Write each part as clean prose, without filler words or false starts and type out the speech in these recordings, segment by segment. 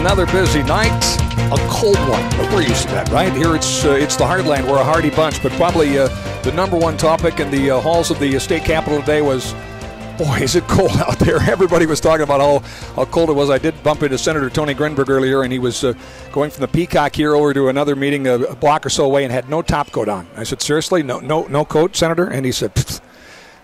Another busy night, a cold one, but we're used to that, right? Here it's the heartland. We're a hardy bunch, but probably the number one topic in the halls of the state capitol today was, boy, is it cold out there. Everybody was talking about how cold it was. I did bump into Senator Tony Grinberg earlier, and he was going from the Peacock here over to another meeting a block or so away and had no top coat on. I said, seriously? No coat, Senator? And he said,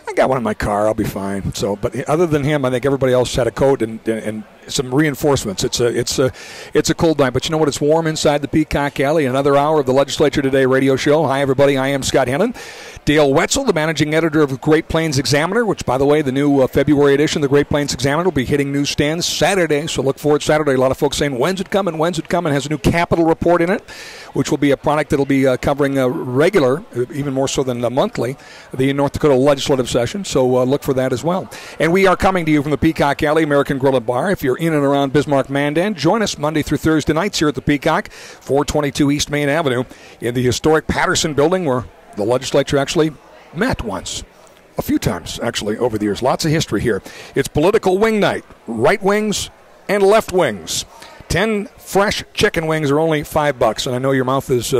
I got one in my car. I'll be fine. So, but other than him, I think everybody else had a coat and some reinforcements. It's a cold night, but you know what? It's warm inside the Peacock Alley. Another hour of the Legislature Today radio show. Hi, everybody. I am Scott Hennon. Dale Wetzel, the managing editor of the Great Plains Examiner, which, by the way, the new February edition of the Great Plains Examiner will be hitting newsstands Saturday. So look forward to Saturday. A lot of folks saying, when's it coming? When's it coming? It has a new Capital report in it, which will be a product that will be covering regular, even more so than monthly, the North Dakota legislative session. So look for that as well. And we are coming to you from the Peacock Alley American Grill and Bar. If you're in and around Bismarck-Mandan, join us Monday through Thursday nights here at the Peacock, 422 East Main Avenue, in the historic Peterson building where the legislature actually met once. A few times, actually, over the years. Lots of history here. It's political wing night. Right wings and left wings. 10 fresh chicken wings are only $5, and I know your mouth is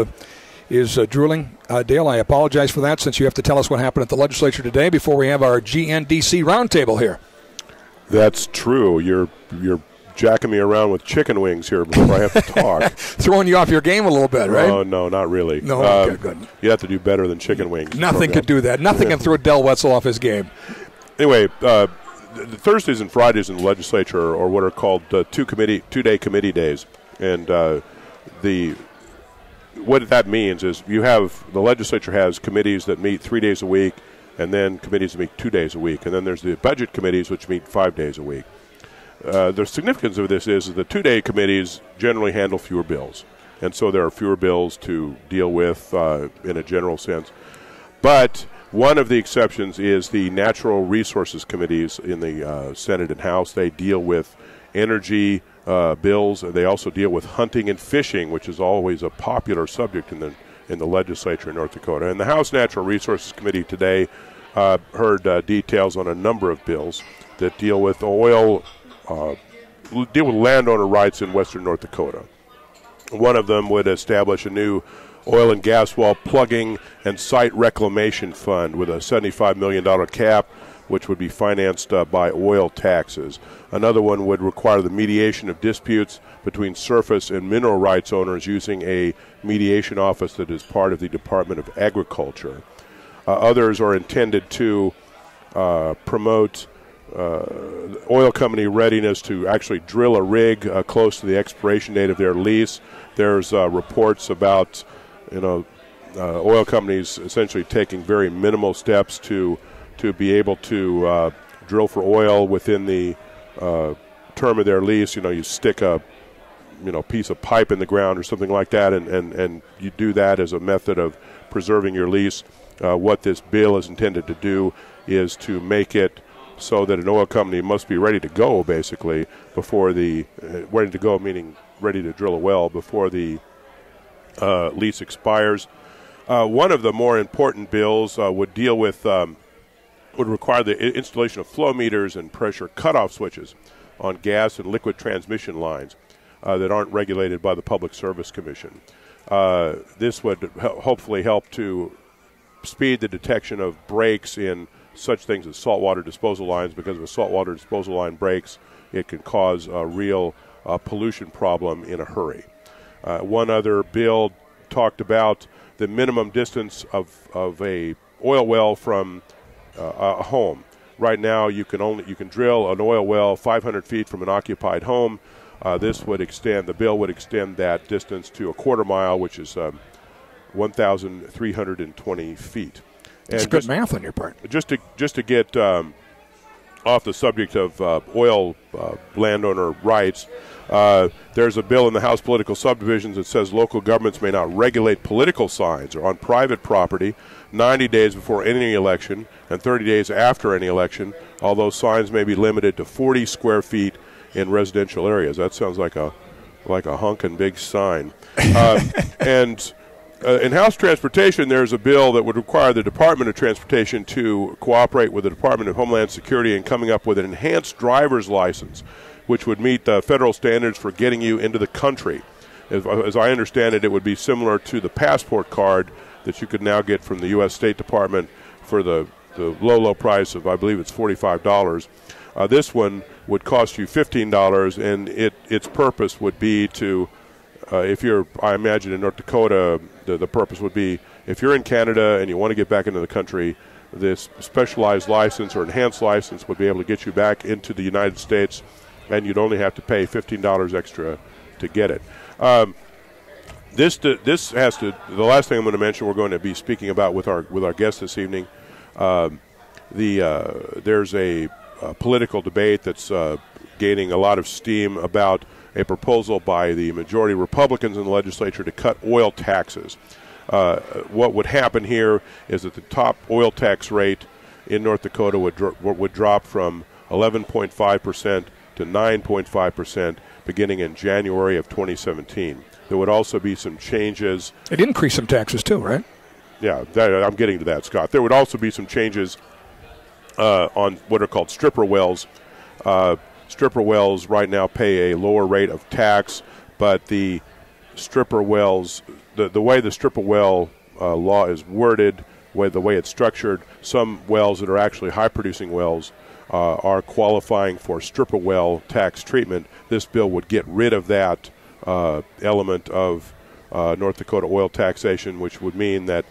drooling. Dale, I apologize for that, since you have to tell us what happened at the legislature today before we have our GNDC roundtable here. That's true. You're jacking me around with chicken wings here before I have to talk. Throwing you off your game a little bit, right? Oh, no, not really. No, okay, good. You have to do better than chicken wings. Nothing could do that. Nothing can throw Del Wetzel off his game. Anyway, the Thursdays and Fridays in the legislature are what are called two-day committee days. And what that means is the legislature has committees that meet 3 days a week, and then committees that meet 2 days a week. And then there's the budget committees, which meet 5 days a week. The significance of this is the two-day committees generally handle fewer bills. And so there are fewer bills to deal with in a general sense. But one of the exceptions is the Natural Resources Committees in the Senate and House. They deal with energy bills. They also deal with hunting and fishing, which is always a popular subject in the legislature in North Dakota. And the House Natural Resources Committee today heard details on a number of bills that deal with landowner rights in western North Dakota. One of them would establish a new oil and gas well plugging and site reclamation fund with a $75 million cap, which would be financed by oil taxes. Another one would require the mediation of disputes between surface and mineral rights owners using a mediation office that is part of the Department of Agriculture. Others are intended to promote oil company readiness to actually drill a rig close to the expiration date of their lease. There's reports about oil companies essentially taking very minimal steps to be able to drill for oil within the term of their lease. You stick a piece of pipe in the ground or something like that, and you do that as a method of preserving your lease. What this bill is intended to do is to make it so that an oil company must be ready to go, basically, before ready to go, meaning ready to drill a well before the lease expires. One of the more important bills would require the installation of flow meters and pressure cutoff switches on gas and liquid transmission lines that aren't regulated by the Public Service Commission. This would hopefully help to speed the detection of breaks in such things as saltwater disposal lines, because if a saltwater disposal line breaks, it can cause a real pollution problem in a hurry. One other bill talked about the minimum distance of a oil well from a home. Right now, you can drill an oil well 500 feet from an occupied home. The bill would extend that distance to a quarter mile, which is 1,320 feet. It's good math on your part. Just to get off the subject of oil landowner rights, there's a bill in the House Political Subdivisions that says local governments may not regulate political signs or on private property 90 days before any election and 30 days after any election, although signs may be limited to 40 square feet in residential areas. That sounds like a honkin' big sign. In House Transportation, there's a bill that would require the Department of Transportation to cooperate with the Department of Homeland Security in coming up with an enhanced driver's license which would meet federal standards for getting you into the country. As I understand it, it would be similar to the passport card that you could now get from the U.S. State Department for the low price of, I believe it's $45. This one would cost you $15, and its purpose would be to, I imagine in North Dakota, the purpose would be if you're in Canada and you want to get back into the country, this specialized license or enhanced license would be able to get you back into the United States, and you'd only have to pay $15 extra to get it. This has to. The last thing I'm going to mention, we're going to be speaking about with our guest this evening. There's a political debate that's gaining a lot of steam about a proposal by the majority Republicans in the legislature to cut oil taxes. What would happen here is that the top oil tax rate in North Dakota would drop from 11.5% to 9.5% beginning in January of 2017. There would also be some changes. It increased some taxes too, right? Yeah, I'm getting to that, Scott. There would also be some changes on what are called stripper wells. Stripper wells right now pay a lower rate of tax, but the stripper wells, the way the stripper well law is worded, the way it's structured, some wells that are actually high-producing wells are qualifying for stripper well tax treatment. This bill would get rid of that element of North Dakota oil taxation, which would mean that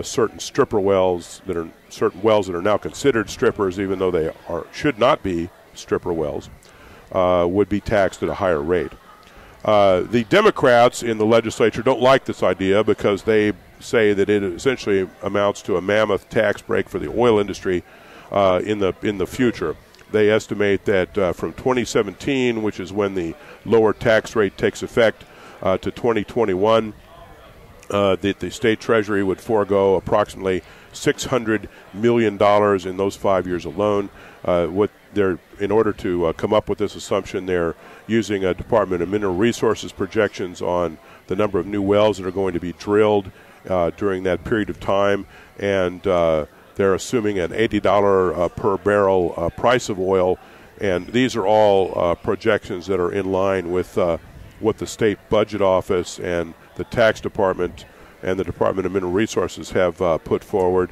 certain wells that are now considered strippers, even though they should not be stripper wells, would be taxed at a higher rate. The Democrats in the legislature don't like this idea because they say that it essentially amounts to a mammoth tax break for the oil industry in the future. They estimate that from 2017, which is when the lower tax rate takes effect, to 2021, that the state treasury would forego approximately $600 million in those 5 years alone. In order to come up with this assumption, they're using a Department of Mineral Resources projections on the number of new wells that are going to be drilled during that period of time, and they're assuming an $80 per barrel price of oil, and these are all projections that are in line with what the state budget office and the tax department and the Department of Mineral Resources have put forward.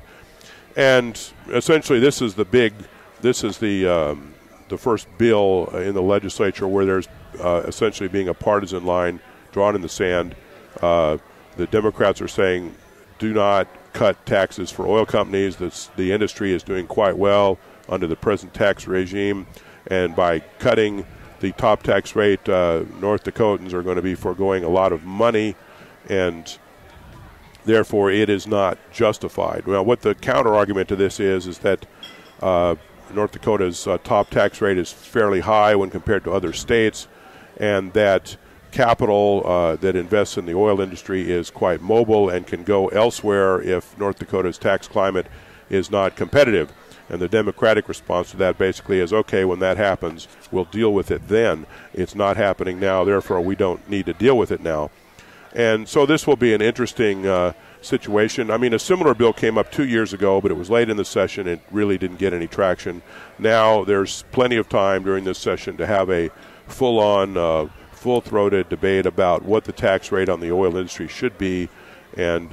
And essentially, this is the first bill in the legislature where there's essentially being a partisan line drawn in the sand. The Democrats are saying, do not cut taxes for oil companies. The industry is doing quite well under the present tax regime, and by cutting the top tax rate, North Dakotans are going to be foregoing a lot of money, and therefore it is not justified. Well, what the counter argument to this is that North Dakota's top tax rate is fairly high when compared to other states, and that capital that invests in the oil industry is quite mobile and can go elsewhere if North Dakota's tax climate is not competitive. And the Democratic response to that basically is, okay, when that happens, we'll deal with it then. It's not happening now, therefore we don't need to deal with it now. And so this will be an interesting situation. I mean, a similar bill came up 2 years ago, but it was late in the session. It really didn't get any traction. Now there's plenty of time during this session to have a full-on, full-throated debate about what the tax rate on the oil industry should be and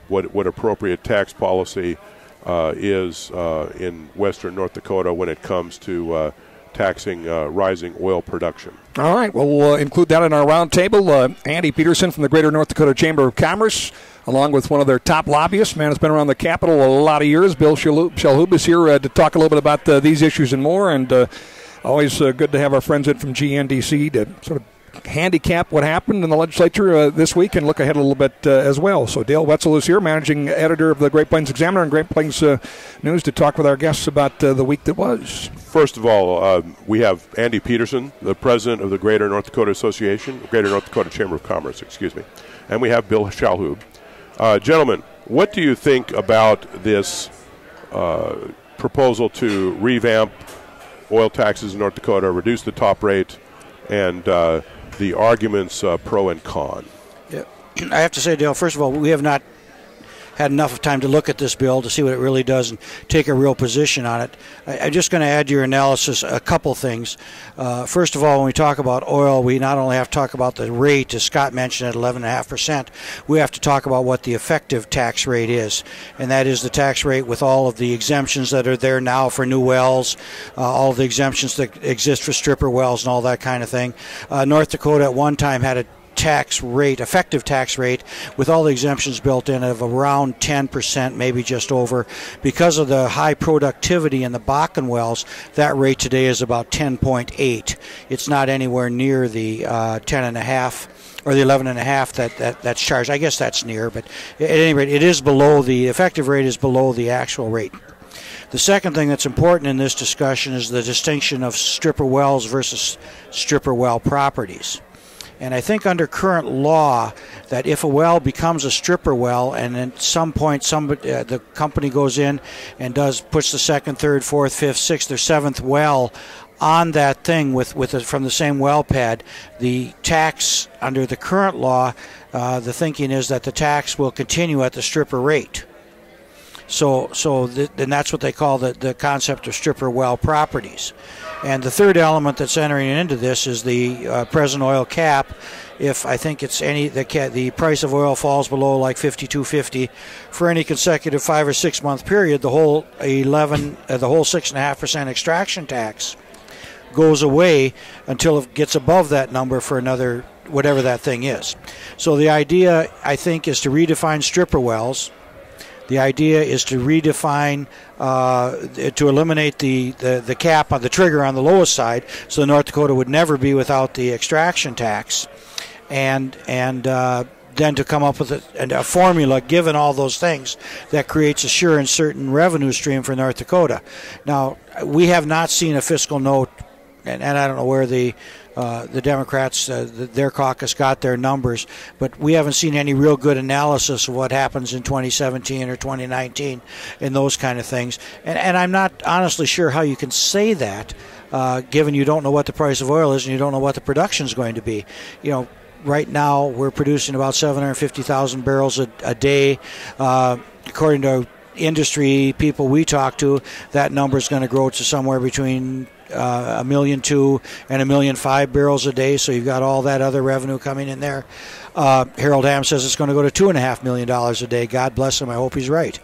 what appropriate tax policy is in western North Dakota when it comes to taxing rising oil production. All right, well, we'll include that in our roundtable. Andy Peterson from the Greater North Dakota Chamber of Commerce, along with one of their top lobbyists, man, has been around the Capitol a lot of years. Bill Shalhoob is here to talk a little bit about these issues and more, and always good to have our friends in from GNDC to sort of handicap what happened in the legislature this week and look ahead a little bit as well. So Dale Wetzel is here, managing editor of the Great Plains Examiner and Great Plains News, to talk with our guests about the week that was. First of all, we have Andy Peterson, the president of the Greater North Dakota Association, Greater North Dakota Chamber of Commerce, and we have Bill Shalhoob. Gentlemen, what do you think about this proposal to revamp oil taxes in North Dakota, reduce the top rate, and the arguments pro and con? Yeah. I have to say, Dale, first of all, we have not had enough of time to look at this bill to see what it really does and take a real position on it. I'm just going to add to your analysis a couple things. First of all, when we talk about oil, we not only have to talk about the rate, as Scott mentioned, at 11.5%, we have to talk about what the effective tax rate is, and that is the tax rate with all of the exemptions that are there now for new wells, all of the exemptions that exist for stripper wells and all that kind of thing. North Dakota at one time had a effective tax rate with all the exemptions built in of around 10%, maybe just over. Because of the high productivity in the Bakken wells, that rate today is about 10.8. It's not anywhere near the 10.5 or the 11.5 that's charged. I guess that's near, but at any rate, it is below, the effective rate is below the actual rate. The second thing that's important in this discussion is the distinction of stripper wells versus stripper well properties. And I think under current law that if a well becomes a stripper well and at some point the company goes in and puts the second, third, fourth, fifth, sixth, or seventh well on that thing from the same well pad, the tax under the current law, the thinking is that the tax will continue at the stripper rate. And that's what they call the concept of stripper well properties. And the third element that's entering into this is the present oil cap. If I think it's the price of oil falls below like $52.50 for any consecutive 5 or 6 month period, the whole 6.5% extraction tax goes away until it gets above that number for another whatever that thing is. So the idea, I think, is to redefine stripper wells. The idea is to redefine, to eliminate the cap on the trigger on the lowest side, so North Dakota would never be without the extraction tax, and then to come up with a formula, given all those things, that creates a sure and certain revenue stream for North Dakota. Now, we have not seen a fiscal note, and I don't know where the Democrats, their caucus, got their numbers, but we haven't seen any real good analysis of what happens in 2017 or 2019 and those kind of things. And I'm not honestly sure how you can say that, given you don't know what the price of oil is and you don't know what the production is going to be. Right now we're producing about 750,000 barrels a day. According to industry people we talk to, that number is going to grow to somewhere between 1.2 million and 1.5 million barrels a day, so you've got all that other revenue coming in there. Harold Hamm says it's going to go to $2.5 million a day. God bless him. I hope he's right.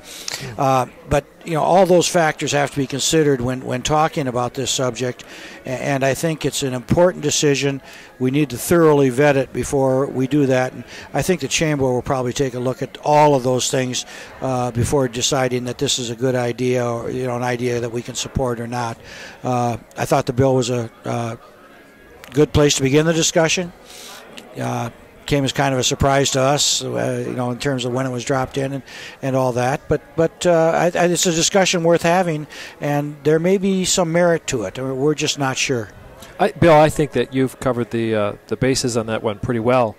But all those factors have to be considered when talking about this subject, and I think it's an important decision. We need to thoroughly vet it before we do that, and I think the Chamber will probably take a look at all of those things before deciding that this is a good idea or an idea that we can support or not. I thought the bill was a good place to begin the discussion. Came as kind of a surprise to us, in terms of when it was dropped in and all that. But it's a discussion worth having, and there may be some merit to it. We're just not sure. Bill, I think that you've covered the bases on that one pretty well.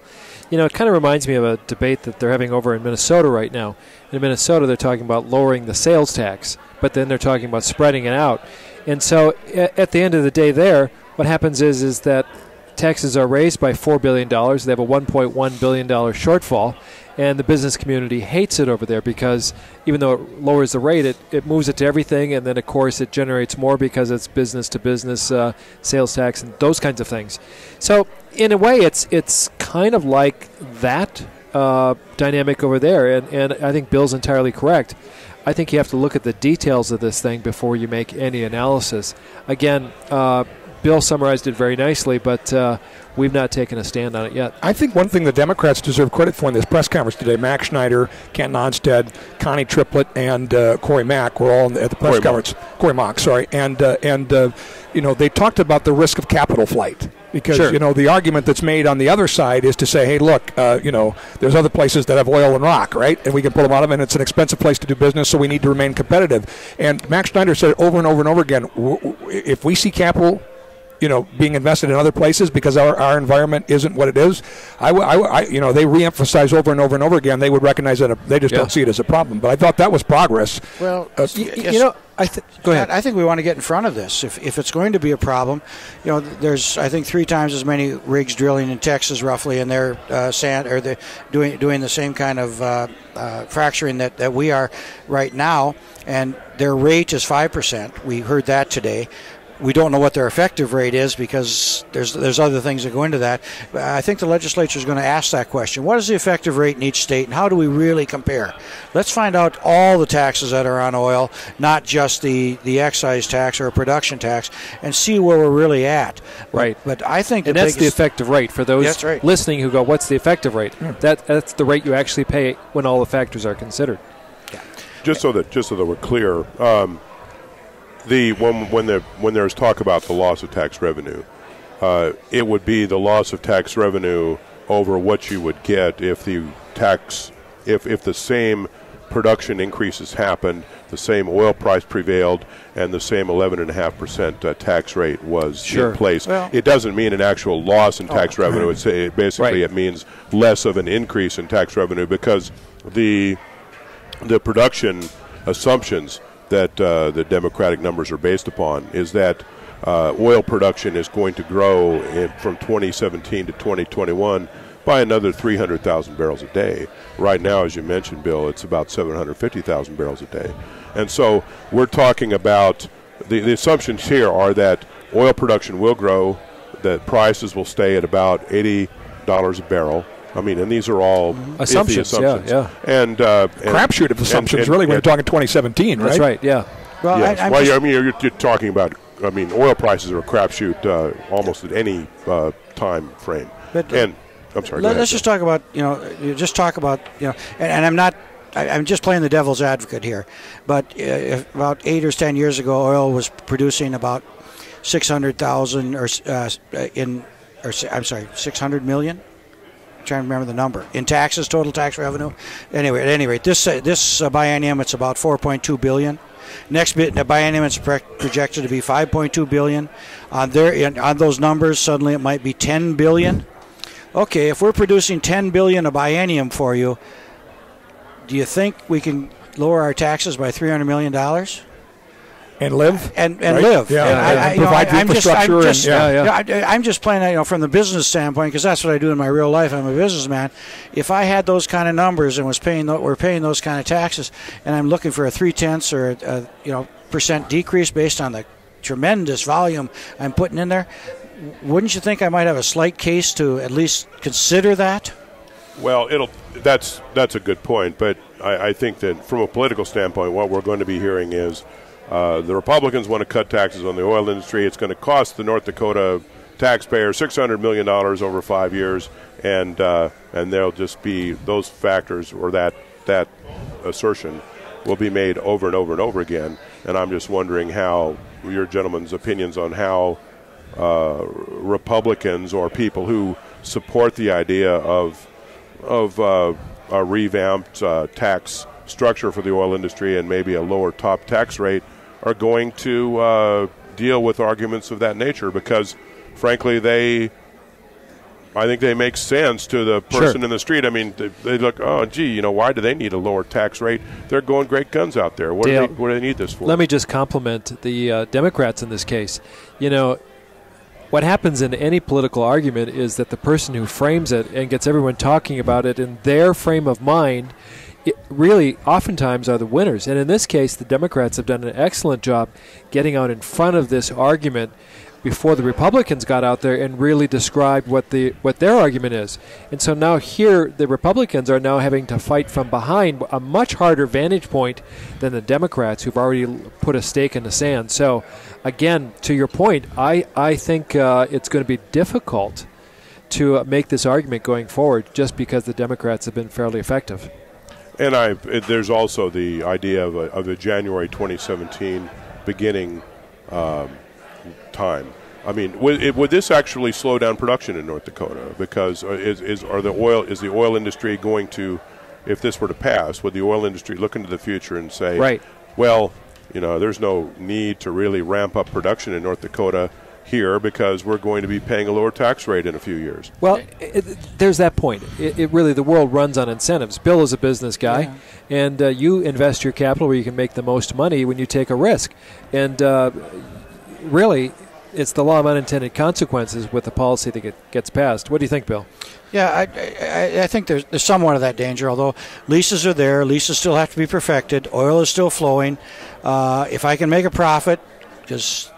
It kind of reminds me of a debate that they're having over in Minnesota right now. In Minnesota, they're talking about lowering the sales tax, but then they're talking about spreading it out. And so at the end of the day there, what happens is that taxes are raised by $4 billion. They have a $1.1 billion shortfall, and the business community hates it over there because even though it lowers the rate, it moves it to everything, and then, of course, it generates more because it's business-to-business sales tax and those kinds of things. So in a way, it's kind of like that dynamic over there, and I think Bill's entirely correct. I think you have to look at the details of this thing before you make any analysis. Again, Bill summarized it very nicely, but we've not taken a stand on it yet. I think one thing the Democrats deserve credit for in this press conference today, Mac Schneider, Ken Onstead, Connie Triplett, and Corey Mack were all at the press conference. Corey Mock, sorry. And they talked about the risk of capital flight. Because, sure. The argument that's made on the other side is to say, hey, look, there's other places that have oil and rock, right? And we can pull them out of, and it's an expensive place to do business, so we need to remain competitive. And Max Schneider said over and over and over again, if we see capital being invested in other places because our environment isn't what it is. They reemphasize over and over and over again. They would recognize that they just don't see it as a problem. But I thought that was progress. Well, go ahead. I think we want to get in front of this. If it's going to be a problem, there's I think 3 times as many rigs drilling in Texas roughly, and they're they're doing the same kind of fracturing that we are right now, and their rate is 5%. We heard that today. We don't know what their effective rate is because there's other things that go into that. But I think the legislature is going to ask that question. What is the effective rate in each state, and how do we really compare? Let's find out all the taxes that are on oil, not just the excise tax or production tax, and see where we're really at. Right. But I think that's the effective rate for those listening who go, what's the effective rate? That's the rate you actually pay when all the factors are considered. Yeah. Just so that we're clear. When there's talk about the loss of tax revenue, it would be the loss of tax revenue over what you would get if the same production increases happened, the same oil price prevailed, and the same 11.5% tax rate was in place. Well, it doesn't mean an actual loss in tax revenue. It means less of an increase in tax revenue because the production assumptions that the Democratic numbers are based upon is that oil production is going to grow from 2017 to 2021 by another 300,000 barrels a day. Right now, as you mentioned, Bill, it's about 750,000 barrels a day. And so we're talking about the assumptions here are that oil production will grow, that prices will stay at about $80 a barrel. I mean, and these are all assumptions. Yeah. And crapshoot of assumptions. Really, when you're talking 2017, right? That's right. Yeah. Well, yes. You're talking about. I mean, oil prices are a crapshoot almost at any time frame. But, I'm sorry. Let's just talk about and I'm not. I'm just playing the devil's advocate here, but about 8 or 10 years ago, oil was producing about 600,000 600 million. Trying to remember the number in taxes, total tax revenue. Anyway, at any rate, this biennium it's about 4.2 billion. Next biennium it's projected to be 5.2 billion. On those numbers, suddenly it might be 10 billion. Okay, if we're producing 10 billion a biennium for you, do you think we can lower our taxes by $300 million? And live and live. Yeah. Provide infrastructure. I'm just playing from the business standpoint because that's what I do in my real life. I'm a businessman. If I had those kind of numbers and we're paying those kind of taxes, and I'm looking for a 0.3 or a percent decrease based on the tremendous volume I'm putting in there, wouldn't you think I might have a slight case to at least consider that? Well, that's a good point, but I think that from a political standpoint, what we're going to be hearing is. The Republicans want to cut taxes on the oil industry. It's going to cost the North Dakota taxpayer $600 million over 5 years, and there'll just be those factors or that assertion will be made over and over and over again. And I'm just wondering how your gentlemen's opinions on how Republicans or people who support the idea of a revamped tax structure for the oil industry and maybe a lower top tax rate are going to deal with arguments of that nature because, frankly, I think they make sense to the person in the street. I mean, they look, why do they need a lower tax rate? They're going great guns out there. What do they need this for? Let me just compliment the Democrats in this case. What happens in any political argument is that the person who frames it and gets everyone talking about it in their frame of mind really oftentimes are the winners. And in this case, the Democrats have done an excellent job getting out in front of this argument before the Republicans got out there and really described what their argument is. And so now here, the Republicans are now having to fight from behind a much harder vantage point than the Democrats who've already put a stake in the sand. So again, to your point, I think it's going to be difficult to make this argument going forward just because the Democrats have been fairly effective. And there's also the idea of a January 2017 beginning time. I mean, would this actually slow down production in North Dakota? Because is the oil industry going to, if this were to pass, would the oil industry look into the future and say, well, there's no need to really ramp up production in North Dakota. here because we're going to be paying a lower tax rate in a few years. Well, there's that point. It really, the world runs on incentives. Bill is a business guy, and you invest your capital where you can make the most money when you take a risk. And really, it's the law of unintended consequences with the policy that gets passed. What do you think, Bill? Yeah, I think there's somewhat of that danger, although leases are there. Leases still have to be perfected. Oil is still flowing. If I can make a profit, because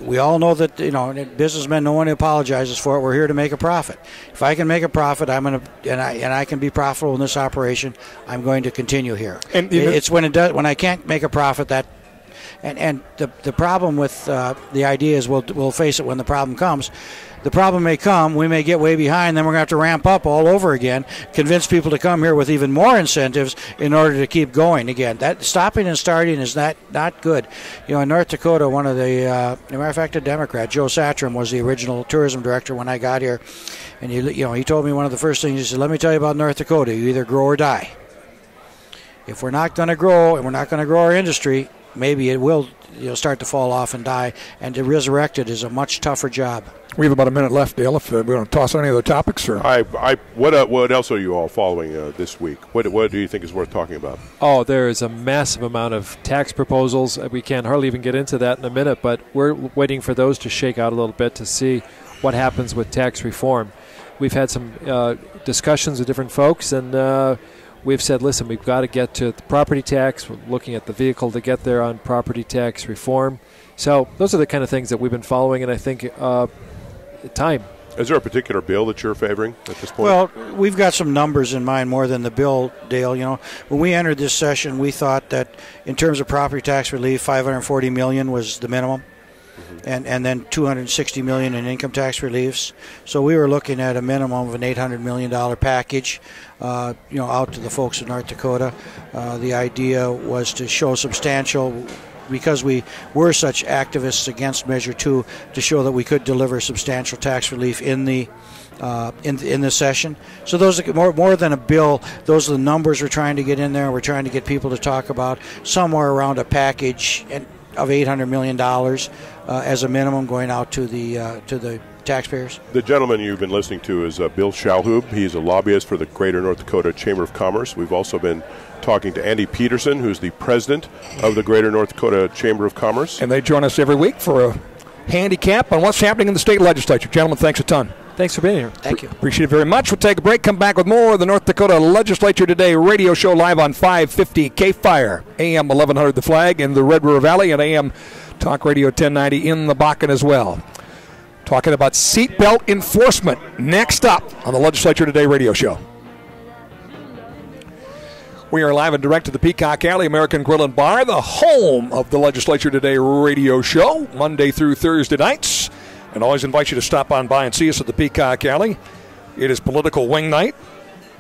we all know that, businessmen, no one apologizes for it. We're here to make a profit. If I can make a profit, and I can be profitable in this operation, I'm going to continue here. And it's when I can't make a profit that. And the problem with the idea is we'll face it when the problem comes. The problem may come, we may get way behind, then we're going to have to ramp up all over again, convince people to come here with even more incentives in order to keep going again. That stopping and starting is not good. In North Dakota, one of the, as a matter of fact, a Democrat, Joe Satram, was the original tourism director when I got here. And he told me one of the first things, he said, let me tell you about North Dakota, you either grow or die. If we're not going to grow, and we're not going to grow our industry, maybe it will start to fall off and die, and to resurrect it is a much tougher job. We have about a minute left, Dale, if we want to toss any other topics. Or what else are you all following this week? What do you think is worth talking about? Oh, there is a massive amount of tax proposals. We can't hardly even get into that in a minute, but we're waiting for those to shake out a little bit to see what happens with tax reform. We've had some discussions with different folks, and we've said, listen, we've got to get to the property tax. We're looking at the vehicle to get there on property tax reform. So those are the kind of things that we've been following, and I think time. Is there a particular bill that you're favoring at this point? Well, we've got some numbers in mind more than the bill, Dale. When we entered this session, we thought that in terms of property tax relief, $540 million was the minimum. And then $260 million in income tax reliefs. So we were looking at a minimum of an $800 million package, out to the folks in North Dakota. The idea was to show substantial, because we were such activists against Measure 2, to show that we could deliver substantial tax relief in the session. So those are more than a bill. Those are the numbers we're trying to get in there. We're trying to get people to talk about somewhere around a package of $800 million as a minimum going out to the taxpayers. The gentleman you've been listening to is Bill Shalhoob. He's a lobbyist for the Greater North Dakota Chamber of Commerce. We've also been talking to Andy Peterson, who's the president of the Greater North Dakota Chamber of Commerce. And they join us every week for a handicap on what's happening in the state legislature. Gentlemen, thanks a ton. Thanks for being here. Thank you. Appreciate it very much. We'll take a break, come back with more of the North Dakota Legislature Today radio show live on 550 K-Fire, AM 1100 The Flag in the Red River Valley, and AM Talk Radio 1090 in the Bakken as well. Talking about seatbelt enforcement next up on the Legislature Today radio show. We are live and direct to the Peacock Alley American Grill and Bar, the home of the Legislature Today radio show, Monday through Thursday nights. And always invite you to stop on by and see us at the Peacock Alley. It is political wing night.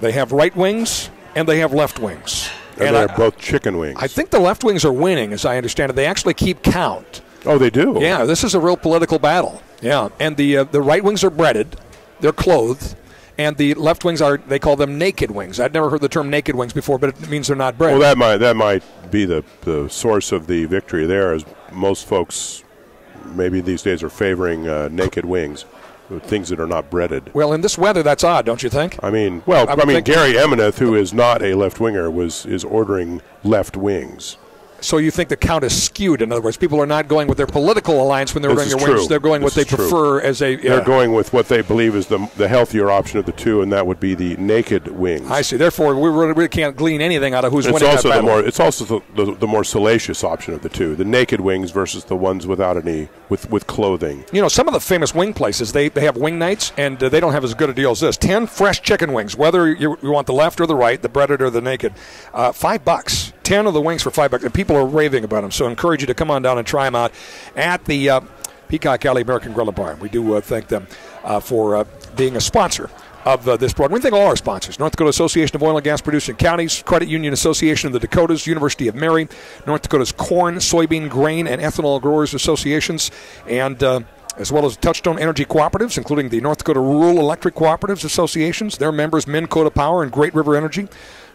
They have right wings and they have left wings. And they're both chicken wings. I think the left wings are winning, as I understand it. They actually keep count. Oh, they do? Yeah, this is a real political battle. Yeah, and the right wings are breaded. They're clothed. And the left wings they call them naked wings. I'd never heard the term naked wings before, but it means they're not breaded. Well, that might be the source of the victory there, as most folks maybe these days are favoring naked wings, things that are not breaded. Well, in this weather, that's odd, don't you think? I mean, Gary Emineth, who is not a left-winger, is ordering left wings. So you think the count is skewed? In other words, people are not going with their political alliance when they're ordering their wings. They're going what they prefer as a... They're going with what they believe is the healthier option of the two, and that would be the naked wings. I see. Therefore, we really can't glean anything out of who's winning that battle. It's also the more salacious option of the two, the naked wings versus the ones without any, with clothing. Some of the famous wing places, they have wing nights, and they don't have as good a deal as this. 10 fresh chicken wings, whether you want the left or the right, the breaded or the naked. $5. 10 of the wings for $5, and people are raving about them. So I encourage you to come on down and try them out at the Peacock Alley American Grill and Bar. We do thank them for being a sponsor of this program. We thank all our sponsors: North Dakota Association of Oil and Gas Producing Counties, Credit Union Association of the Dakotas, University of Mary, North Dakota's Corn, Soybean, Grain, and Ethanol Growers Associations, and as well as Touchstone Energy Cooperatives, including the North Dakota Rural Electric Cooperatives Associations, their members, Minnesota Power and Great River Energy,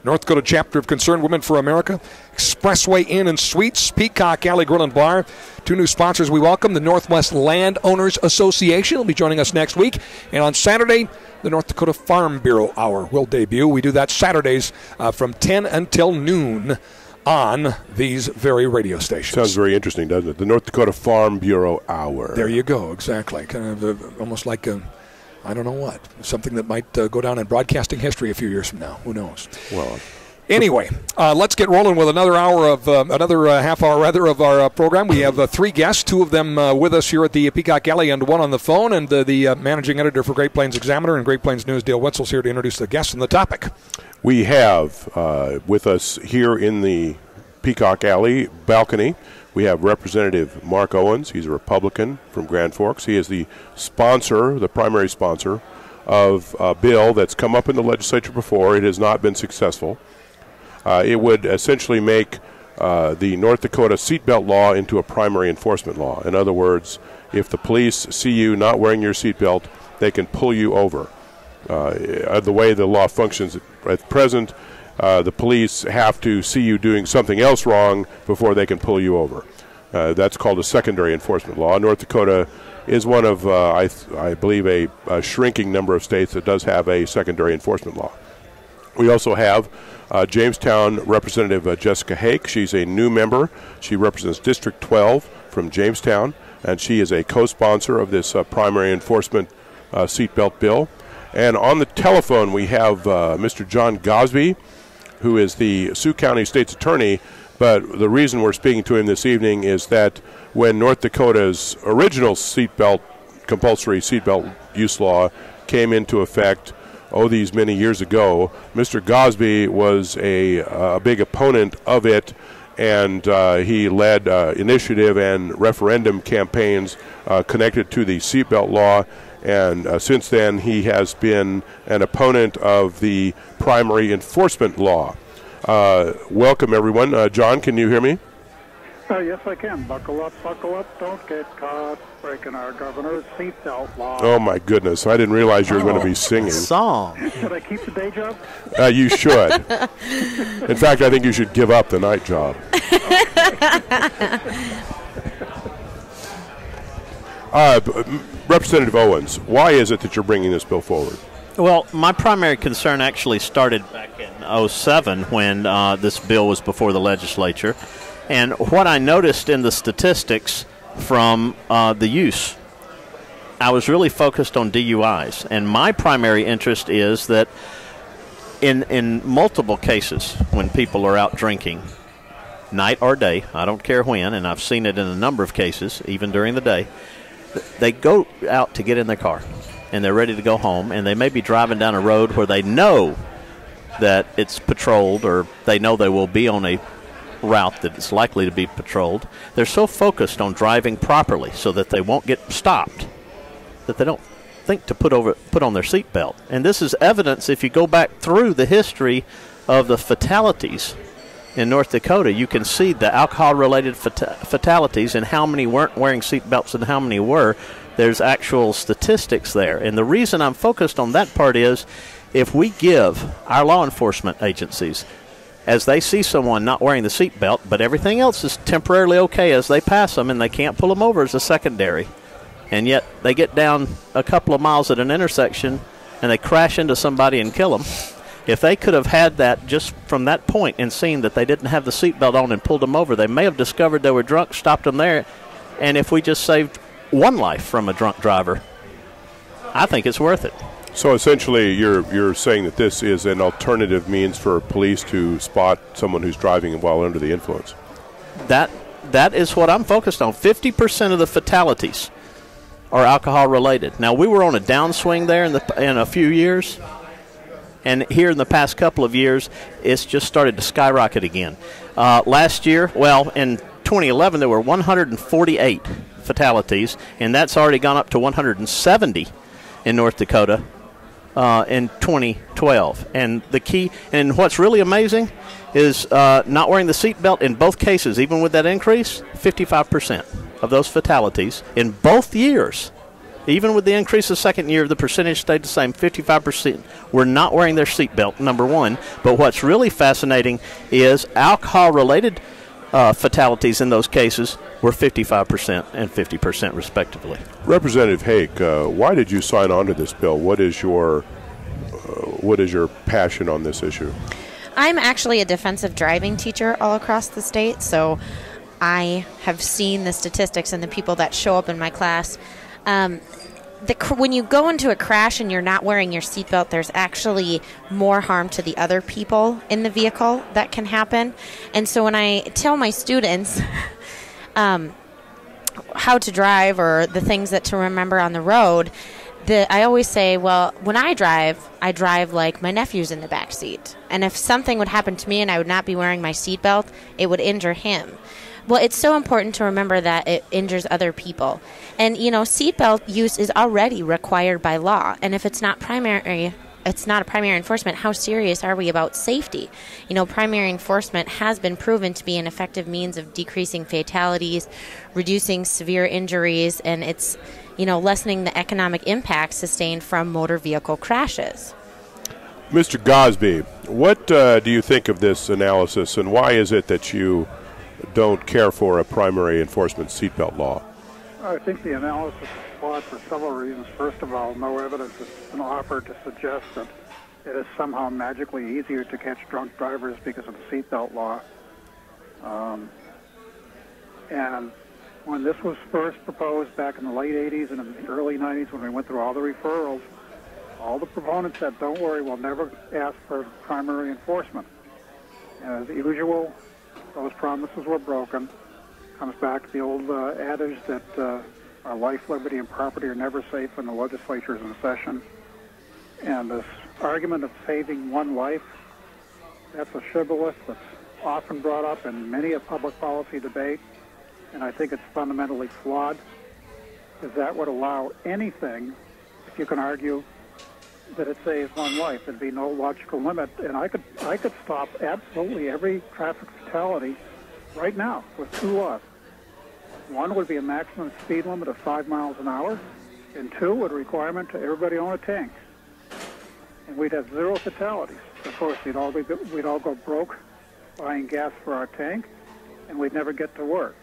North Dakota Chapter of Concerned Women for America, Expressway Inn and Suites, Peacock Alley Grill and Bar. 2 new sponsors we welcome. The Northwest Landowners Association will be joining us next week. And on Saturday, the North Dakota Farm Bureau Hour will debut. We do that Saturdays from 10 until noon on these very radio stations. Sounds very interesting, doesn't it? The North Dakota Farm Bureau Hour. There you go, exactly. Kind of almost like I don't know what. Something that might go down in broadcasting history a few years from now. Who knows? Well, anyway, let's get rolling with another half hour of our program. We have 3 guests, 2 of them with us here at the Peacock Alley and 1 on the phone. And the managing editor for Great Plains Examiner and Great Plains News, Dale Wetzel's here to introduce the guests and the topic. We have with us here in the Peacock Alley balcony, we have Representative Mark Owens. He's a Republican from Grand Forks. He is the primary sponsor of a bill that's come up in the legislature before. It has not been successful. It would essentially make the North Dakota seatbelt law into a primary enforcement law. In other words, if the police see you not wearing your seatbelt, they can pull you over. The way the law functions at present, the police have to see you doing something else wrong before they can pull you over. That's called a secondary enforcement law. North Dakota is one of, I believe, a shrinking number of states that does have a secondary enforcement law. We also have Jamestown Representative Jessica Hake. She's a new member. She represents District 12 from Jamestown, and she is a co-sponsor of this primary enforcement seatbelt bill. And on the telephone, we have Mr. John Gosby, who is the Sioux County State's Attorney. But the reason we're speaking to him this evening is that when North Dakota's original compulsory seatbelt use law came into effect, these many years ago, Mr. Gosby was a big opponent of it, and he led initiative and referendum campaigns connected to the seatbelt law. And since then, he has been an opponent of the primary enforcement law. Welcome, everyone. John, can you hear me? Yes, I can. Buckle up, don't get caught breaking our governor's seatbelt law. Oh, my goodness. I didn't realize you were going to be singing. Song. Should I keep the day job? You should. In fact, I think you should give up the night job. Representative Owens, why is it that you're bringing this bill forward? Well, my primary concern actually started back in 2007 when this bill was before the legislature. And what I noticed in the statistics from the use, I was really focused on DUIs. And my primary interest is that in multiple cases when people are out drinking, night or day, I don't care when, and I've seen it in a number of cases, even during the day, they go out to get in their car, and they're ready to go home, and they may be driving down a road where they know that it's patrolled, or they know they will be on a route that is likely to be patrolled. They're so focused on driving properly so that they won't get stopped that they don't think to put on their seatbelt. And this is evidence if you go back through the history of the fatalities in North Dakota. You can see the alcohol-related fatalities and how many weren't wearing seatbelts and how many were. There's actual statistics there. And the reason I'm focused on that part is if we give our law enforcement agencies, as they see someone not wearing the seatbelt, but everything else is temporarily okay as they pass them and they can't pull them over as a secondary, and yet they get down a couple of miles at an intersection and they crash into somebody and kill them. If they could have had that just from that point and seen that they didn't have the seatbelt on and pulled them over, they may have discovered they were drunk, stopped them there, and if we just saved one life from a drunk driver, I think it's worth it. So essentially you're saying that this is an alternative means for police to spot someone who's driving while under the influence. That is what I'm focused on. 50% of the fatalities are alcohol-related. Now, we were on a downswing there in a few years, and here in the past couple of years, it's just started to skyrocket again. Last year, well, in 2011, there were 148 fatalities, and that's already gone up to 170 in North Dakota in 2012. And the key, and what's really amazing is not wearing the seatbelt in both cases, even with that increase, 55%. of those fatalities in both years. Even with the increase the second year, the percentage stayed the same, 55% were not wearing their seatbelt, number one. But what's really fascinating is alcohol-related fatalities in those cases were 55% and 50% respectively. Representative Hake, why did you sign on to this bill? What is your passion on this issue? I'm actually a defensive driving teacher all across the state, so I have seen the statistics and the people that show up in my class. When you go into a crash and you're not wearing your seatbelt, there's actually more harm to the other people in the vehicle that can happen. And so when I tell my students how to drive or the things that to remember on the road, I always say, well, when I drive like my nephew's in the back seat. And if something would happen to me and I would not be wearing my seatbelt, it would injure him. Well, it's so important to remember that it injures other people. And, seatbelt use is already required by law. And if it's not a primary enforcement, how serious are we about safety? Primary enforcement has been proven to be an effective means of decreasing fatalities, reducing severe injuries, and it's, lessening the economic impact sustained from motor vehicle crashes. Mr. Gosby, what do you think of this analysis, and why is it that you don't care for a primary enforcement seatbelt law? I think the analysis is flawed for several reasons. First of all, no evidence has been offered to suggest that it is somehow magically easier to catch drunk drivers because of the seatbelt law. And when this was first proposed back in the late 80s and in the early 90s, when we went through all the referrals, all the proponents said, don't worry, we'll never ask for primary enforcement. And as usual, those promises were broken. Comes back to the old adage that our life, liberty, and property are never safe when the legislature is in session. And this argument of saving one life, that's a shibboleth that's often brought up in many a public policy debate, and I think it's fundamentally flawed, because that would allow anything, if you can argue that it saves one life. There'd be no logical limit, and I could stop absolutely every traffic fatality right now with two laws. One would be a maximum speed limit of 5 miles an hour, and two would requirement to everybody own a tank. And we'd have zero fatalities. Of course, we'd all go broke buying gas for our tank, and we'd never get to work.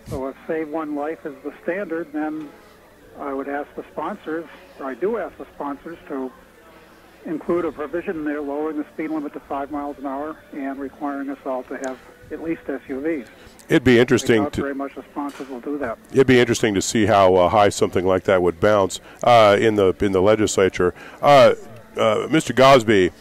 So if save one life is the standard, then I would ask the sponsors, or I do ask the sponsors, to include a provision in there lowering the speed limit to 5 miles an hour and requiring us all to have at least SUVs. It'd be interesting to very much the sponsors will do that. It'd be interesting to see how high something like that would bounce in the legislature. Mr. Gosby,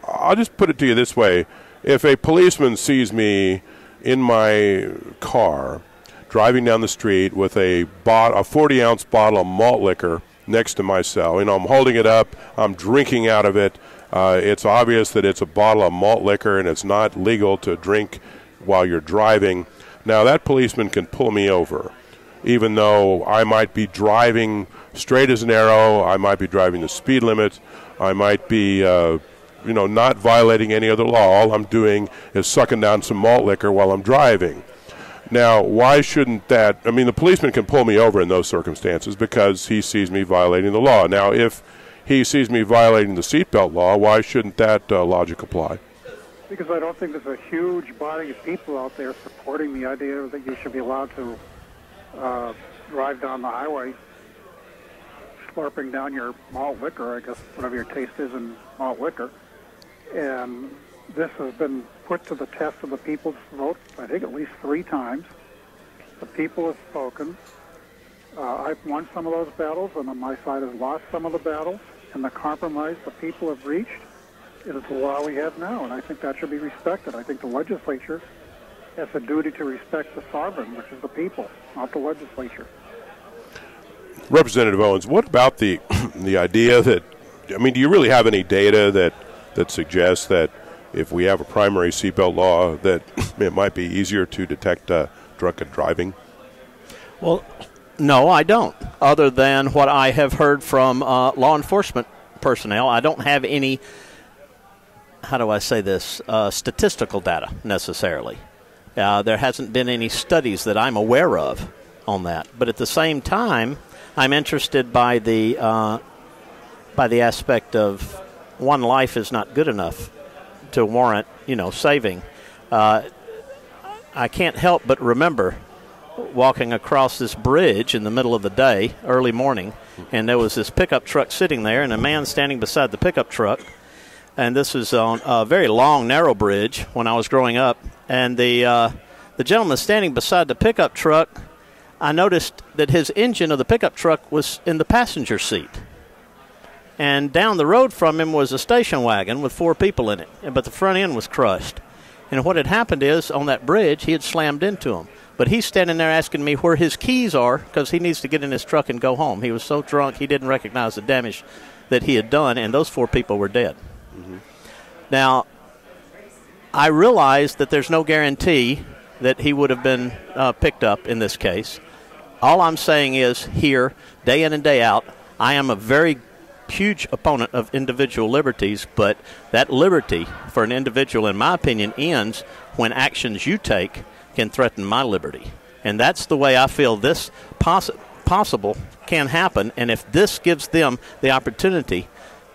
I'll just put it to you this way: if a policeman sees me in my car driving down the street with a 40-ounce bottle of malt liquor next to my cell, I'm holding it up, I'm drinking out of it. It's obvious that it's a bottle of malt liquor and it's not legal to drink while you're driving. Now, that policeman can pull me over, even though I might be driving straight as an arrow, I might be driving the speed limit, I might be, not violating any other law. All I'm doing is sucking down some malt liquor while I'm driving. Now, why shouldn't that? The policeman can pull me over in those circumstances because he sees me violating the law. Now, if he sees me violating the seatbelt law, why shouldn't that logic apply? Because I don't think there's a huge body of people out there supporting the idea that you should be allowed to drive down the highway slurping down your malt liquor, I guess, whatever your taste is in malt liquor. And this has been put to the test of the people's vote, I think at least 3 times. The people have spoken. I've won some of those battles, and on my side has lost some of the battles. And the compromise the people have reached is the law we have now, and I think that should be respected. I think the legislature has a duty to respect the sovereign, which is the people, not the legislature. Representative Owens, what about the idea that, do you really have any data that suggests that if we have a primary seatbelt law that it might be easier to detect drunken driving? Well, no, I don't. Other than what I have heard from law enforcement personnel, I don't have any, statistical data necessarily. There hasn't been any studies that I'm aware of on that. But at the same time, I'm interested by the aspect of one life is not good enough to warrant, saving. I can't help but remember walking across this bridge in the middle of the day, early morning, and there was this pickup truck sitting there and a man standing beside the pickup truck. And this is on a very long, narrow bridge when I was growing up. And the gentleman standing beside the pickup truck, I noticed that his engine of the pickup truck was in the passenger seat. And down the road from him was a station wagon with 4 people in it, but the front end was crushed. And what had happened is, on that bridge, he had slammed into him. But he's standing there asking me where his keys are because he needs to get in his truck and go home. He was so drunk he didn't recognize the damage that he had done, and those 4 people were dead. Mm-hmm. Now, I realize that there's no guarantee that he would have been picked up in this case. All I'm saying is here, day in and day out, I am a very huge opponent of individual liberties, but that liberty for an individual, in my opinion, ends when actions you take can threaten my liberty. And that's the way I feel this possible can happen. And if this gives them the opportunity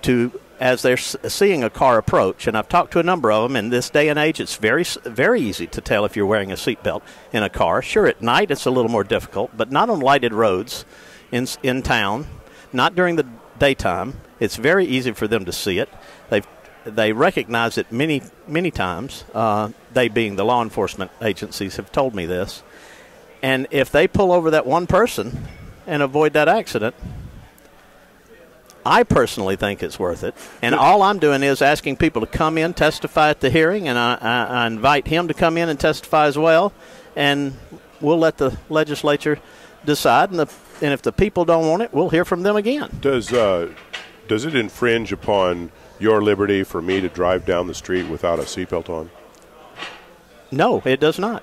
to, as they're seeing a car approach, and I've talked to a number of them, in this day and age it's very, very easy to tell if you're wearing a seatbelt in a car. Sure, at night it's a little more difficult, but not on lighted roads in town, not during the daytime. It's very easy for them to see it. They recognize it many times. They, being the law enforcement agencies, have told me this. And if they pull over that one person and avoid that accident, I personally think it's worth it. And all I'm doing is asking people to come in, testify at the hearing, and I invite him to come in and testify as well. And we'll let the legislature decide. And if the people don't want it, we'll hear from them again. Does it infringe upon your liberty for me to drive down the street without a seatbelt on? No, it does not.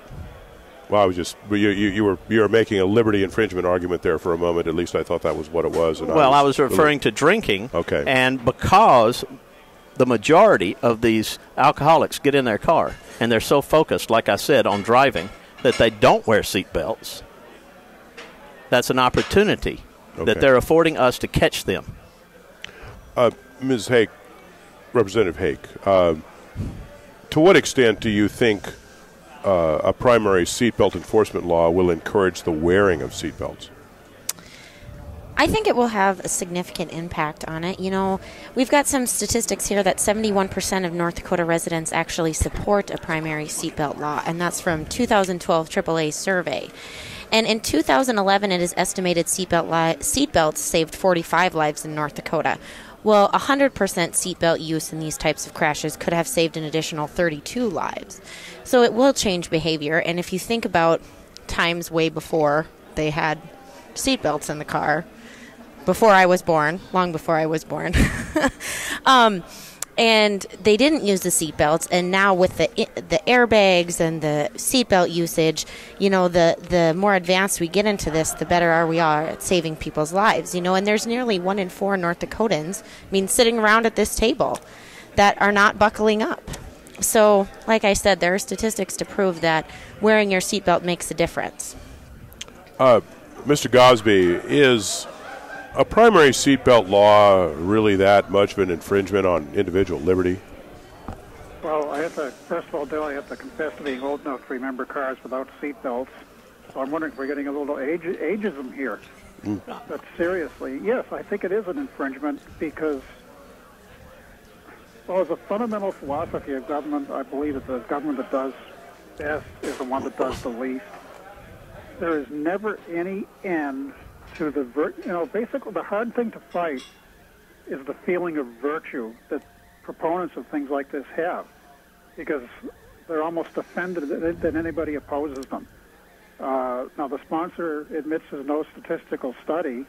Well, I was just you were making a liberty infringement argument there for a moment. At least I thought that was what it was. And I was referring to drinking. Okay. And because the majority of these alcoholics get in their car and they're so focused, like I said, on driving that they don't wear seatbelts, that's an opportunity that they're affording us to catch them. Ms. Hake, Representative Hake, to what extent do you think a primary seatbelt enforcement law will encourage the wearing of seatbelts? I think it will have a significant impact on it. We've got some statistics here that 71% of North Dakota residents actually support a primary seatbelt law, and that's from 2012 AAA survey. And in 2011, it is estimated seatbelts saved 45 lives in North Dakota. Well, 100% seatbelt use in these types of crashes could have saved an additional 32 lives. So it will change behavior. And if you think about times way before they had seatbelts in the car, before I was born, long before I was born, and they didn't use the seatbelts, and now with the airbags and the seatbelt usage, the more advanced we get into this, the better we are at saving people's lives. And there's nearly 1 in 4 North Dakotans, sitting around at this table, that are not buckling up. So, like I said, there are statistics to prove that wearing your seatbelt makes a difference. Mr. Gosby, is a primary seatbelt law really that much of an infringement on individual liberty? Well, first of all, Dale, I have to confess to being old enough to remember cars without seatbelts. So I'm wondering if we're getting a little ageism here. But seriously, yes, I think it is an infringement because, as a fundamental philosophy of government, I believe that the government that does best is the one that does the least. There is never any end to basically the hard thing to fight is the feeling of virtue that proponents of things like this have, because they're almost offended that anybody opposes them. Now, the sponsor admits there's no statistical study.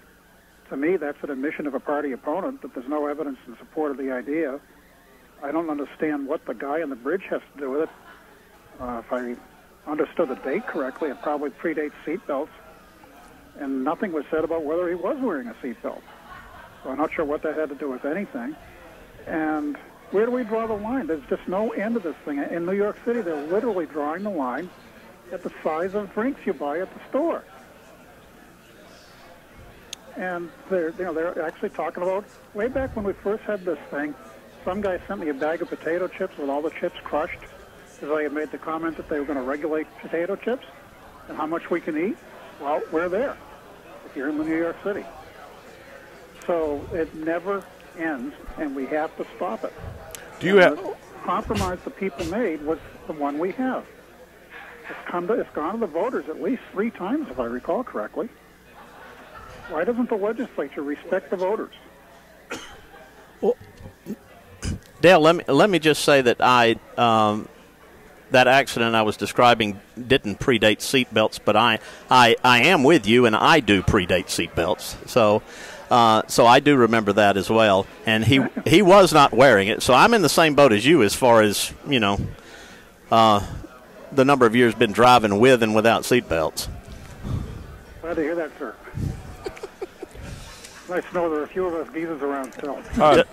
To me, that's an admission of a party opponent, that there's no evidence in support of the idea. I don't understand what the guy on the bridge has to do with it. If I understood the date correctly, it probably predates seatbelts. And nothing was said about whether he was wearing a seatbelt. So I'm not sure what that had to do with anything. And where do we draw the line? There's just no end to this thing. In New York City, they're literally drawing the line at the size of drinks you buy at the store. And they're actually talking about, way back when we first had this thing, some guy sent me a bag of potato chips with all the chips crushed, because I had made the comment that they were going to regulate potato chips and how much we can eat. Well, we're there, if you're in New York City. So it never ends, and we have to stop it. Do you have... The compromise the people made was the one we have. It's gone to the voters at least 3 times, if I recall correctly. Why doesn't the legislature respect the voters? Well, Dale, let me just say that that accident I was describing didn't predate seatbelts, but I am with you, and I do predate seatbelts. So I do remember that as well. And he was not wearing it, so I'm in the same boat as you as far as the number of years been driving with and without seatbelts. Glad to hear that, sir. Nice to know there are a few of us geezers around still.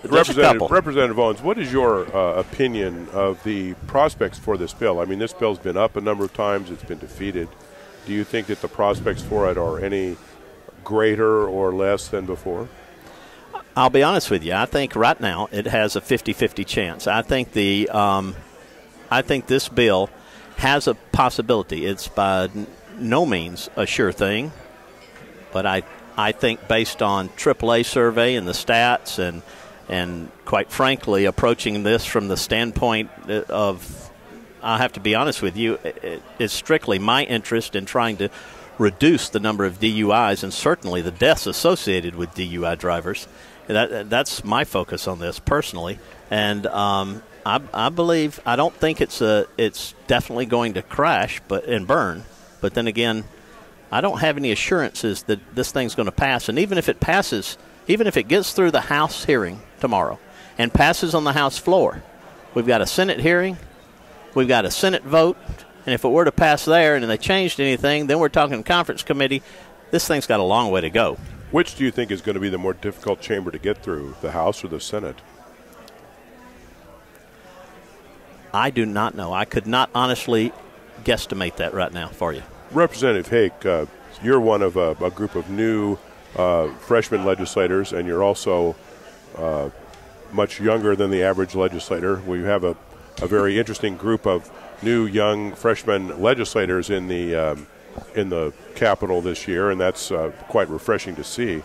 Representative Owens, what is your opinion of the prospects for this bill? I mean, this bill's been up a number of times. It's been defeated. Do you think that the prospects for it are any greater or less than before? I'll be honest with you. I think right now it has a 50-50 chance. I think this bill has a possibility. It's by no means a sure thing, but I think based on AAA survey and the stats and quite frankly approaching this from the standpoint of, I have to be honest with you, it's strictly my interest in trying to reduce the number of DUIs and certainly the deaths associated with DUI drivers. That's my focus on this personally, and I believe, I don't think it's definitely going to crash and burn, but then again, I don't have any assurances that this thing's going to pass. And even if it passes, even if it gets through the House hearing tomorrow and passes on the House floor, we've got a Senate hearing, we've got a Senate vote, and if it were to pass there and they changed anything, then we're talking conference committee. This thing's got a long way to go. Which do you think is going to be the more difficult chamber to get through, the House or the Senate? I do not know. I could not honestly guesstimate that right now for you. Representative Hake, you're one of a group of new freshman legislators, and you're also much younger than the average legislator. We have a very interesting group of new young freshman legislators in the Capitol this year, and that's quite refreshing to see.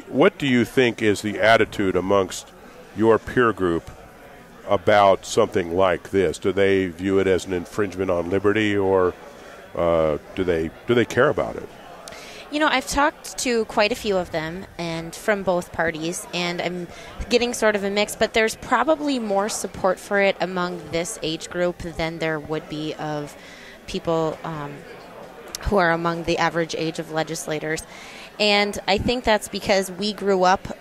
What do you think is the attitude amongst your peer group about something like this? Do they view it as an infringement on liberty, or do they care about it? I've talked to quite a few of them, and from both parties, and I'm getting sort of a mix, but there's probably more support for it among this age group than there would be of people who are among the average age of legislators. And I think that's because we grew up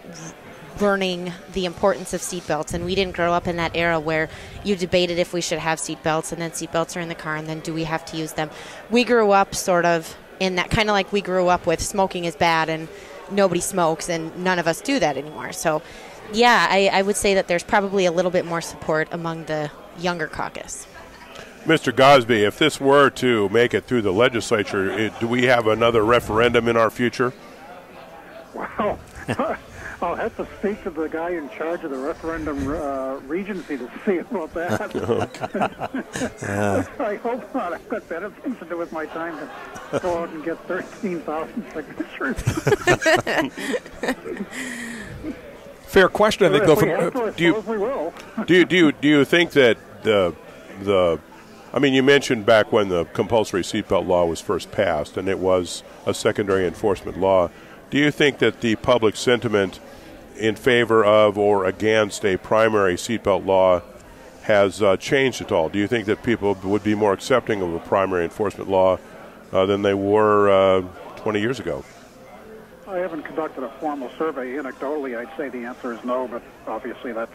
learning the importance of seatbelts, and we didn't grow up in that era where you debated if we should have seatbelts, and then seatbelts are in the car, and then do we have to use them. We grew up sort of in that, kind of like we grew up with smoking is bad and nobody smokes, and none of us do that anymore. So yeah, I would say that there's probably a little bit more support among the younger caucus. Mr. Gosby, if this were to make it through the legislature, do we have another referendum in our future? Wow. I'll have to speak to the guy in charge of the referendum regency to see about that. I hope not. I've got better things to do with my time than go out and get 13,000 signatures. Fair question, I think, though. Do you think that the I mean, you mentioned back when the compulsory seatbelt law was first passed, and it was a secondary enforcement law. Do you think that the public sentiment in favor of or against a primary seatbelt law has changed at all? Do you think that people would be more accepting of a primary enforcement law than they were 20 years ago? I haven't conducted a formal survey. Anecdotally, I'd say the answer is no, but obviously that's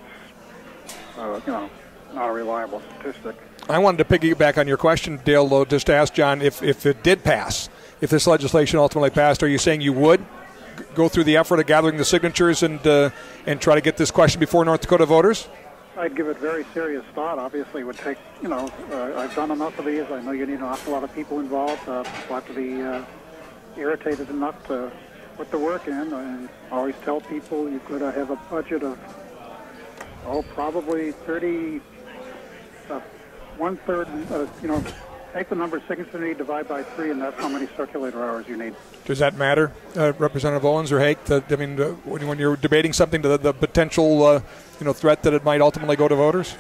not a reliable statistic. I wanted to piggyback on your question, Dale, though, just to ask John, if it did pass, if this legislation ultimately passed, are you saying you would go through the effort of gathering the signatures and try to get this question before North Dakota voters? I'd give it very serious thought. Obviously, it would take, I've done enough of these. I know you need an awful lot of people involved. People have to be irritated enough to put the work in, and always tell people you've got to have a budget of, probably 30, one-third, take the number 650, divide by 3, and that's how many circulator hours you need. Does that matter, Representative Owens or Hake? When you're debating something, the potential threat that it might ultimately go to voters?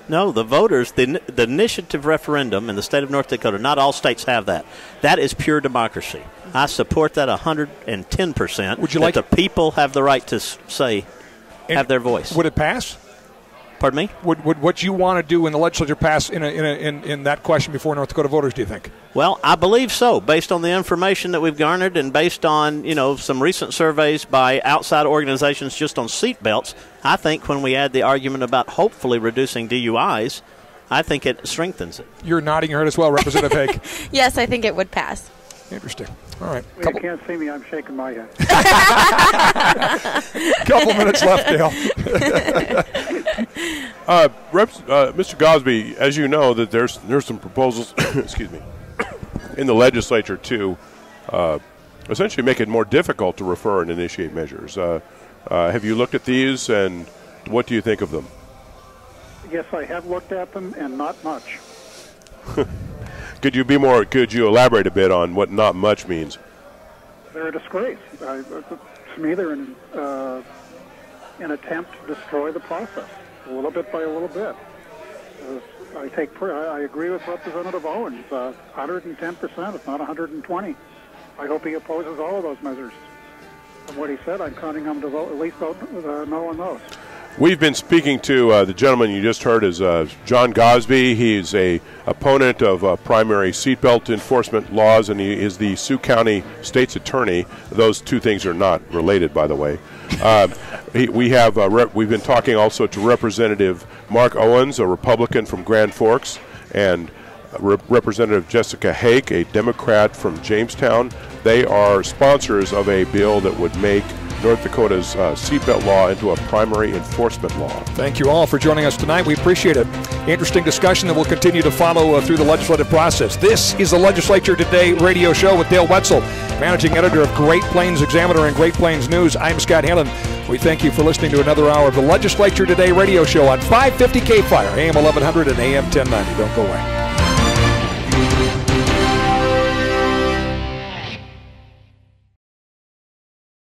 No, the voters, the initiative referendum in the state of North Dakota, not all states have that. That is pure democracy. I support that 110%. Would you like that the people have the right to have their voice? Would it pass? Pardon me? Would what you want to do in the legislature pass in that question before North Dakota voters, do you think? Well, I believe so, based on the information that we've garnered and based on, some recent surveys by outside organizations just on seat belts. I think when we add the argument about hopefully reducing DUIs, I think it strengthens it. You're nodding your head as well, Representative Hake. Yes, I think it would pass. Interesting. All right. You can't see me. I'm shaking my head. Couple minutes left, Dale. Mr. Gosby, as you know, that there's some proposals, excuse me, in the legislature to essentially make it more difficult to refer and initiate measures. Have you looked at these, and what do you think of them? Yes, I have looked at them, and not much. Could you elaborate a bit on what not much means? They're a disgrace. To me, they're an attempt to destroy the process, a little bit by a little bit. I agree with Representative Owens, 110%, if not 120. I hope he opposes all of those measures. From what he said, I'm counting him to vote, at least vote no on those. We've been speaking to the gentleman you just heard is John Gosby. He's a opponent of primary seatbelt enforcement laws, and he is the Sioux County State's Attorney. Those two things are not related, by the way. We've been talking also to Representative Mark Owens, a Republican from Grand Forks, and Representative Jessica Hake, a Democrat from Jamestown. They are sponsors of a bill that would make North Dakota's seatbelt law into a primary enforcement law. Thank you all for joining us tonight. We appreciate it. Interesting discussion that will continue to follow through the legislative process. This is the Legislature Today radio show with Dale Wetzel, managing editor of Great Plains Examiner and Great Plains News. I'm Scott Helen. We thank you for listening to another hour of the Legislature Today radio show on 550 K-Fire, AM 1100 and AM 1090. Don't go away.